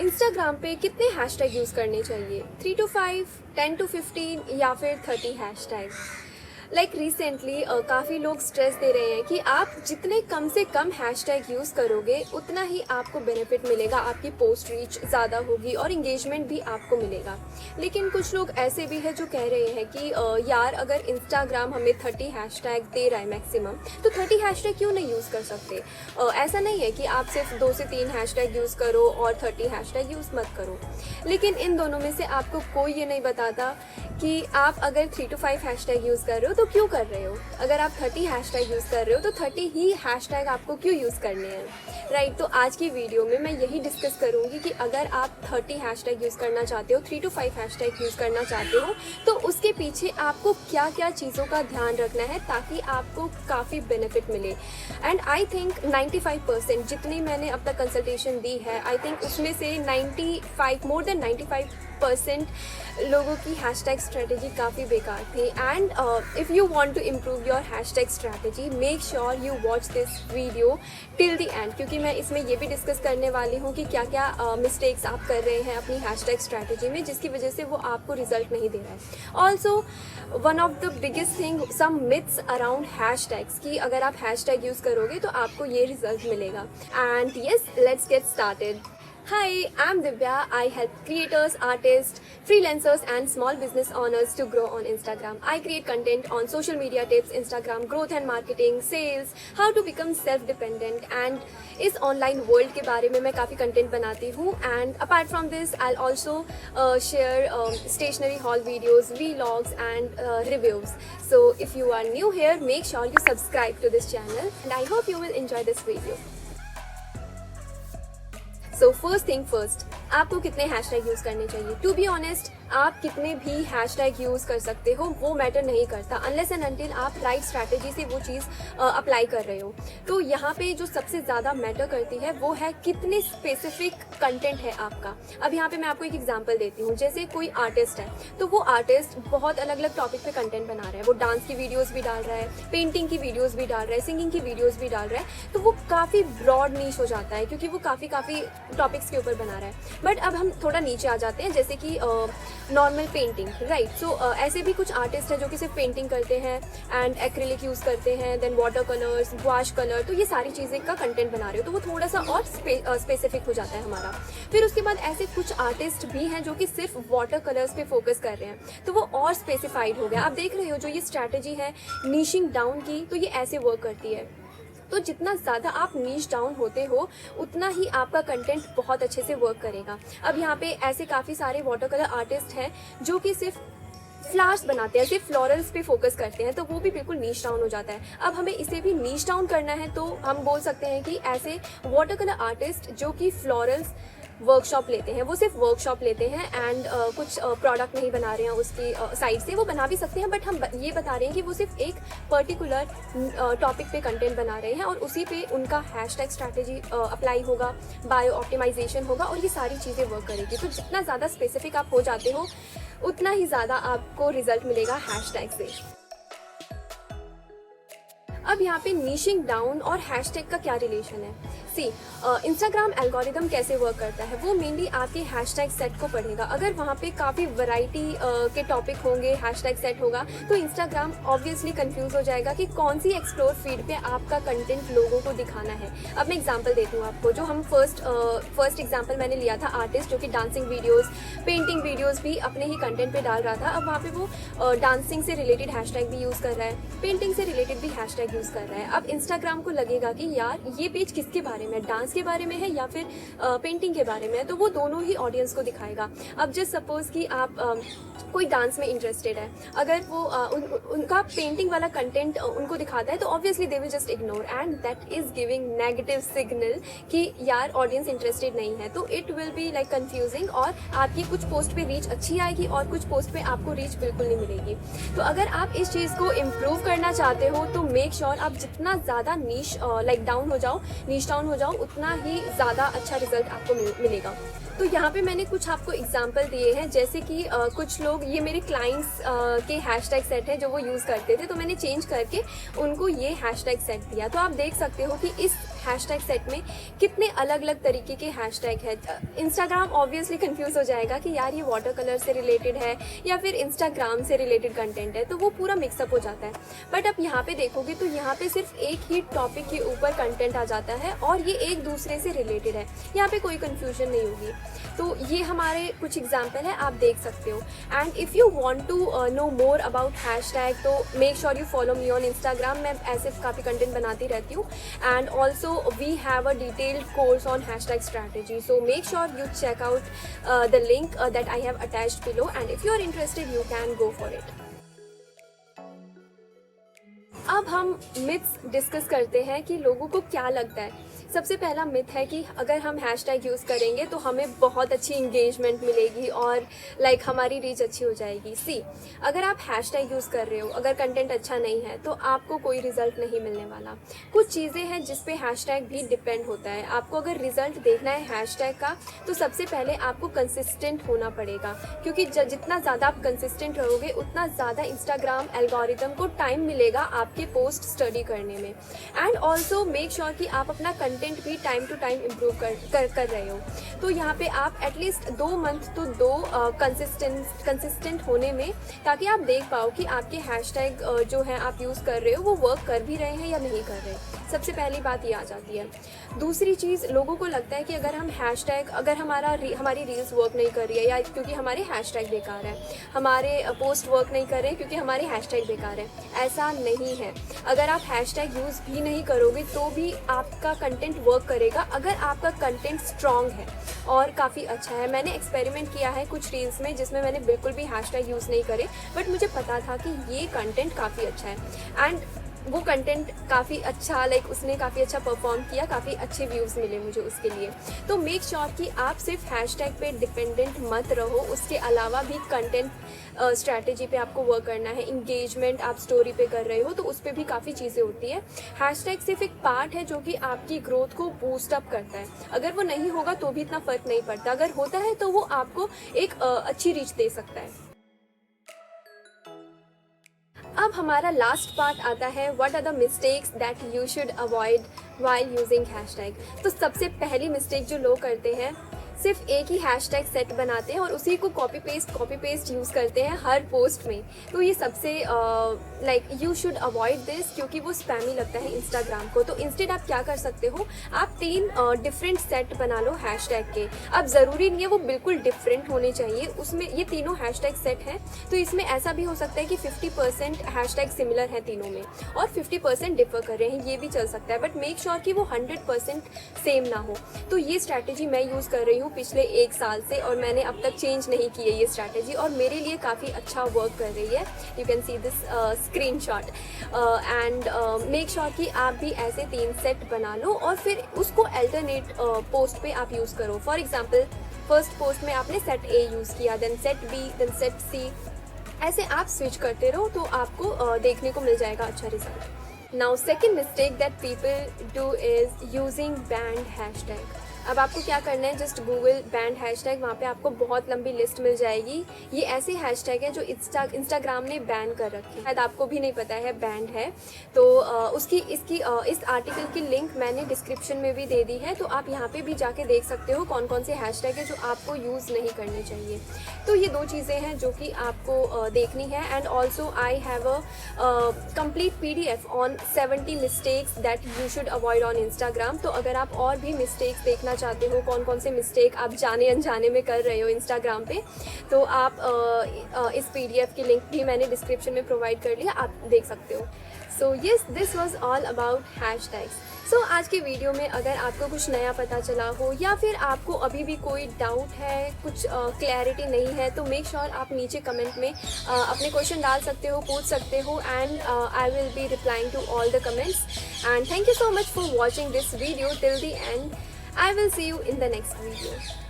Instagram पे कितने hashtag use करने चाहिए? 3 to 5, 10 to 15 या फिर 30 हैशटैग? रिसेंटली काफ़ी लोग स्ट्रेस दे रहे हैं कि आप जितने कम से कम हैशटैग यूज़ करोगे उतना ही आपको बेनिफिट मिलेगा, आपकी पोस्ट रीच ज़्यादा होगी और इंगेजमेंट भी आपको मिलेगा। लेकिन कुछ लोग ऐसे भी हैं जो कह रहे हैं कि यार अगर इंस्टाग्राम हमें 30 हैशटैग दे रहा है मैक्सिमम, तो 30 हैशटैग क्यों नहीं यूज़ कर सकते? ऐसा नहीं है कि आप सिर्फ 2 से 3 हैशटैग यूज़ करो और 30 हैशटैग यूज़ मत करो। लेकिन इन दोनों में से आपको कोई ये नहीं बताता कि आप अगर 3 to 5 हैशटैग यूज़ कर रहे हो तो क्यों कर रहे हो। अगर आप 30 हैशटैग यूज़ कर रहे हो तो 30 ही हैशटैग आपको क्यों यूज़ करने हैं, राइट? तो आज की वीडियो में मैं यही डिस्कस करूँगी कि अगर आप 30 हैशटैग यूज़ करना चाहते हो, 3 to 5 हैशटैग यूज़ करना चाहते हो, तो उसके पीछे आपको क्या क्या चीज़ों का ध्यान रखना है ताकि आपको काफ़ी बेनिफिट मिले। एंड आई थिंक 95% जितनी मैंने अब तक कंसल्टेशन दी है, आई थिंक उसमें से 95 मोर देन 95% लोगों की हैशटैग स्ट्रेटेजी काफ़ी बेकार थी। And if you want to improve your hashtag strategy, make sure you watch this video till the end, क्योंकि मैं इसमें ये भी डिस्कस करने वाली हूँ कि क्या क्या मिस्टेक्स आप कर रहे हैं अपनी हैशटैग स्ट्रेटेजी में जिसकी वजह से वो आपको रिजल्ट नहीं दे रहा है। Also one of the biggest thing, some myths around hashtags, कि अगर आप हैशटैग यूज़ करोगे तो आपको ये रिजल्ट मिलेगा। And yes, let's get started. Hi, I'm Divya. I help creators, artists, freelancers and small business owners to grow on Instagram. I create content on social media tips, Instagram growth and marketing, sales, how to become self-dependent, and इस online world के बारे में मैं काफ़ी content बनाती हूँ। And apart from this, I'll also share stationery haul videos, vlogs and reviews. So if you are new here, make sure you subscribe to this channel and I hope you will enjoy this video. So first thing first, आपको कितने hashtag use करने चाहिए? To be honest, आप कितने भी hashtag use कर सकते हो, वो मैटर नहीं करता अनलेस एंड अनटिल आप राइट स्ट्रैटेजी से वो चीज़ अप्लाई कर रहे हो। तो यहाँ पे जो सबसे ज़्यादा मैटर करती है वो है कितने स्पेसिफिक कंटेंट है आपका। अब यहाँ पे मैं आपको एक एग्जांपल देती हूँ। जैसे कोई आर्टिस्ट है, तो वो आर्टिस्ट बहुत अलग अलग टॉपिक पे कंटेंट बना रहा है। वो डांस की वीडियोज़ भी डाल रहा है, पेंटिंग की वीडियोज़ भी डाल रहा है, सिंगिंग की वीडियोज़ भी डाल रहा है। तो वो काफ़ी ब्रॉड नीश हो जाता है क्योंकि वो काफ़ी टॉपिक्स के ऊपर बना रहा है। बट अब हम थोड़ा नीचे आ जाते हैं, जैसे कि नॉर्मल पेंटिंग, राइट? सो ऐसे भी कुछ आर्टिस्ट हैं जो कि सिर्फ पेंटिंग करते हैं एंड एक्रिलिक यूज़ करते हैं, then water colours, wash colour, तो ये सारी चीज़ें का कंटेंट बना रहे हो, तो वो थोड़ा सा और स्पेसिफिक हो जाता है हमारा। फिर उसके बाद ऐसे कुछ आर्टिस्ट भी हैं जो कि सिर्फ वाटर कलर्स पे फोकस कर रहे हैं, तो वो और स्पेसिफाइड हो गया। आप देख रहे हो जो ये स्ट्रैटेजी है नीशिंग डाउन की, तो ये ऐसे वर्क करती है। तो जितना ज़्यादा आप नीश डाउन होते हो उतना ही आपका कंटेंट बहुत अच्छे से वर्क करेगा। अब यहाँ पे ऐसे काफ़ी सारे वाटर कलर आर्टिस्ट हैं जो कि सिर्फ फ्लावर्स बनाते हैं, सिर्फ फ्लोरल्स पे फोकस करते हैं, तो वो भी बिल्कुल नीश डाउन हो जाता है। अब हमें इसे भी नीश डाउन करना है, तो हम बोल सकते हैं कि ऐसे वाटर कलर आर्टिस्ट जो कि फ्लोरल्स वर्कशॉप लेते हैं, वो सिर्फ वर्कशॉप लेते हैं एंड कुछ प्रोडक्ट नहीं बना रहे हैं उसकी साइड से, वो बना भी सकते हैं, बट हम ये बता रहे हैं कि वो सिर्फ एक पर्टिकुलर टॉपिक पे कंटेंट बना रहे हैं और उसी पे उनका हैशटैग स्ट्रैटेजी अप्लाई होगा, बायो ऑप्टिमाइजेशन होगा और ये सारी चीज़ें वर्क करेगी। तो जितना ज़्यादा स्पेसिफिक आप हो जाते हो उतना ही ज़्यादा आपको रिजल्ट मिलेगा हैशटैग से। अब यहाँ पे नीशिंग डाउन और हैशटैग का क्या रिलेशन है? सी, इंस्टाग्राम एल्गोरिदम कैसे वर्क करता है, वो मेनली आपके हैशटैग सेट को पढ़ेगा। अगर वहाँ पे काफ़ी वैरायटी के टॉपिक होंगे, हैशटैग सेट होगा, तो इंस्टाग्राम ऑब्वियसली कंफ्यूज हो जाएगा कि कौन सी एक्सप्लोर फीड पे आपका कंटेंट लोगों को दिखाना है। अब मैं एग्जांपल देती हूँ आपको। जो हम फर्स्ट एग्जांपल मैंने लिया था, आर्टिस्ट जो कि डांसिंग वीडियोज़, पेंटिंग वीडियोज़ भी अपने ही कंटेंट पे डाल रहा था। अब वहाँ पे वो डांसिंग से रिलेटेड हैशटैग भी यूज़ कर रहा है, पेंटिंग से रिलेटेड भी हैशटैग यूज़ कर रहा है। अब इंस्टाग्राम को लगेगा कि यार ये पेज किसके बारे में, डांस के बारे में है या फिर पेंटिंग के बारे में है, तो वो दोनों ही ऑडियंस को दिखाएगा। अब जस्ट सपोज कि आप कोई डांस में इंटरेस्टेड है, अगर वो उनका पेंटिंग वाला कंटेंट उनको दिखाता है, तो obviously they will just ignore and that is giving negative signal कि यार ऑडियंस इंटरेस्टेड नहीं है। तो it will be like confusing और आपकी कुछ पोस्ट पे रीच अच्छी आएगी और कुछ पोस्ट पे आपको रीच बिल्कुल नहीं मिलेगी। तो अगर आप इस चीज़ को इम्प्रूव करना चाहते हो तो मेक श्योर आप जितना ज़्यादा नीश नीश डाउन हो जाओ उतना ही ज़्यादा अच्छा रिजल्ट आपको मिलेगा। तो यहाँ पे मैंने कुछ आपको एग्जाम्पल दिए हैं, जैसे कि कुछ लोग, ये मेरे क्लाइंट्स के हैशटैग सेट है जो वो यूज़ करते थे, तो मैंने चेंज करके उनको ये हैशटैग सेट दिया। तो आप देख सकते हो कि इस हैशटैग सेट में कितने अलग अलग तरीके के हैशटैग है। इंस्टाग्राम ऑब्वियसली कंफ्यूज हो जाएगा कि यार ये वाटर कलर से रिलेटेड है या फिर इंस्टाग्राम से रिलेटेड कंटेंट है, तो वो पूरा मिक्सअप हो जाता है। बट अब यहाँ पे देखोगे तो यहाँ पे सिर्फ एक ही टॉपिक के ऊपर कंटेंट आ जाता है और ये एक दूसरे से रिलेटेड है, यहाँ पे कोई कन्फ्यूजन नहीं होगी। तो ये हमारे कुछ एग्जाम्पल है, आप देख सकते हो। And if you want to know more about hashtag तो make sure you follow me on Instagram. मैं ऐसे काफ़ी कंटेंट बनाती रहती हूँ। And also we have a detailed course on hashtag strategy, so make sure you check out the link that I have attached below, and if you are interested you can go for it. अब हम myths discuss करते हैं कि लोगों को क्या लगता है। सबसे पहला मिथ है कि अगर हम हैशटैग यूज़ करेंगे तो हमें बहुत अच्छी इंगेजमेंट मिलेगी और हमारी रीच अच्छी हो जाएगी। सी, अगर आप हैशटैग यूज़ कर रहे हो, अगर कंटेंट अच्छा नहीं है तो आपको कोई रिजल्ट नहीं मिलने वाला। कुछ चीज़ें हैं जिस पे हैशटैग भी डिपेंड होता है। आपको अगर रिजल्ट देखना है हैशटैग का तो सबसे पहले आपको कंसिस्टेंट होना पड़ेगा, क्योंकि जितना ज़्यादा आप कंसिस्टेंट रहोगे उतना ज़्यादा इंस्टाग्राम एल्गोरिथम को टाइम मिलेगा आपके पोस्ट स्टडी करने में। एंड ऑल्सो मेक श्योर कि आप अपना कंटेंट भी टाइम टू टाइम इम्प्रूव कर रहे हो। तो यहाँ पे आप एटलीस्ट 2 मंथ तो दो कंसिस्टेंट होने में, ताकि आप देख पाओ कि आपके हैशटैग जो है आप यूज़ कर रहे हो वो वर्क कर भी रहे हैं या नहीं कर रहे। सबसे पहली बात ये आ जाती है। दूसरी चीज़, लोगों को लगता है कि अगर हम हैशटैग, अगर हमारी रील्स वर्क नहीं कर रही है या क्योंकि हमारे हैशटैग बेकार है, हमारे पोस्ट वर्क नहीं कर रहे क्योंकि हमारे हैशटैग बेकार है। ऐसा नहीं है। अगर आप हैशटैग यूज़ भी नहीं करोगे तो भी आपका कंटेंट वर्क करेगा, अगर आपका कंटेंट स्ट्रॉन्ग है और काफ़ी अच्छा है। मैंने एक्सपेरिमेंट किया है कुछ रील्स में जिसमें मैंने बिल्कुल भी हैशटैग यूज़ नहीं करे, बट मुझे पता था कि ये कंटेंट काफ़ी अच्छा है एंड वो कंटेंट काफ़ी अच्छा, उसने काफ़ी अच्छा परफॉर्म किया, काफ़ी अच्छे व्यूज़ मिले मुझे उसके लिए। तो मेक श्योर कि आप सिर्फ हैशटैग पे डिपेंडेंट मत रहो, उसके अलावा भी कंटेंट स्ट्रैटेजी पे आपको वर्क करना है। इंगेजमेंट आप स्टोरी पे कर रहे हो तो उस पर भी काफ़ी चीज़ें होती है। हैशटैग सिर्फ एक पार्ट है जो कि आपकी ग्रोथ को बूस्ट अप करता है। अगर वो नहीं होगा तो भी इतना फ़र्क नहीं पड़ता, अगर होता है तो वो आपको एक अच्छी रीच दे सकता है। अब हमारा लास्ट पार्ट आता है, what are the mistakes that you should avoid while using hashtag. तो सबसे पहली मिस्टेक जो लोग करते हैं, सिर्फ एक ही हैशटैग सेट बनाते हैं और उसी को कॉपी पेस्ट यूज़ करते हैं हर पोस्ट में। तो ये सबसे यू शुड अवॉइड दिस, क्योंकि वो स्पैमी लगता है इंस्टाग्राम को। तो इंस्टेड आप क्या कर सकते हो, आप 3 डिफरेंट सेट बना लो हैशटैग के। अब ज़रूरी नहीं है वो बिल्कुल डिफरेंट होने चाहिए, उसमें ये तीनों हैशटैग सेट हैं तो इसमें ऐसा भी हो सकता है कि 50% हैशटैग सिमिलर है तीनों में और 50% डिफर कर रहे हैं, ये भी चल सकता है। बट मेक श्योर कि वो 100% सेम ना हो। तो ये स्ट्रैटेजी मैं यूज़ कर रही हूँ पिछले 1 साल से और मैंने अब तक चेंज नहीं की है ये स्ट्रैटेजी, और मेरे लिए काफ़ी अच्छा वर्क कर रही है। You can see this screenshot and make sure कि आप भी ऐसे 3 सेट बना लो और फिर उसको अल्टरनेट पोस्ट पे आप यूज़ करो। फॉर एग्जांपल, फर्स्ट पोस्ट में आपने सेट ए यूज़ किया, then set B, then set C, ऐसे आप स्विच करते रहो तो आपको देखने को मिल जाएगा अच्छा result. Now second mistake that people do is using band hashtag. अब आपको क्या करना है, जस्ट गूगल बैंड हैशटैग, वहाँ पे आपको बहुत लंबी लिस्ट मिल जाएगी। ये ऐसे हैशटैग है जो इंस्टाग्राम ने बैन कर रखे हैं, शायद आपको भी नहीं पता है बैंड है। तो इस आर्टिकल की लिंक मैंने डिस्क्रिप्शन में भी दे दी है, तो आप यहाँ पे भी जाके देख सकते हो कौन कौन से हैशटैग है जो आपको यूज़ नहीं करने चाहिए। तो ये 2 चीज़ें हैं जो कि आपको देखनी है। And also I have a complete PDF on 70 mistakes that you should avoid on Instagram. तो अगर आप और भी मिस्टेक्स देखना चाहते हो, कौन कौन से मिस्टेक आप जाने अनजाने में कर रहे हो इंस्टाग्राम पे, तो आप इस PDF की लिंक भी मैंने डिस्क्रिप्शन में प्रोवाइड कर लिया, आप देख सकते हो। So yes, this was all about hashtags. So आज के वीडियो में अगर आपको कुछ नया पता चला हो या फिर आपको अभी भी कोई डाउट है, कुछ क्लैरिटी नहीं है, तो मेक श्योर आप नीचे कमेंट में अपने क्वेश्चन डाल सकते हो, पूछ सकते हो, and I will be replying to all the comments. And thank you so much for watching this video till the end. I will see you in the next video.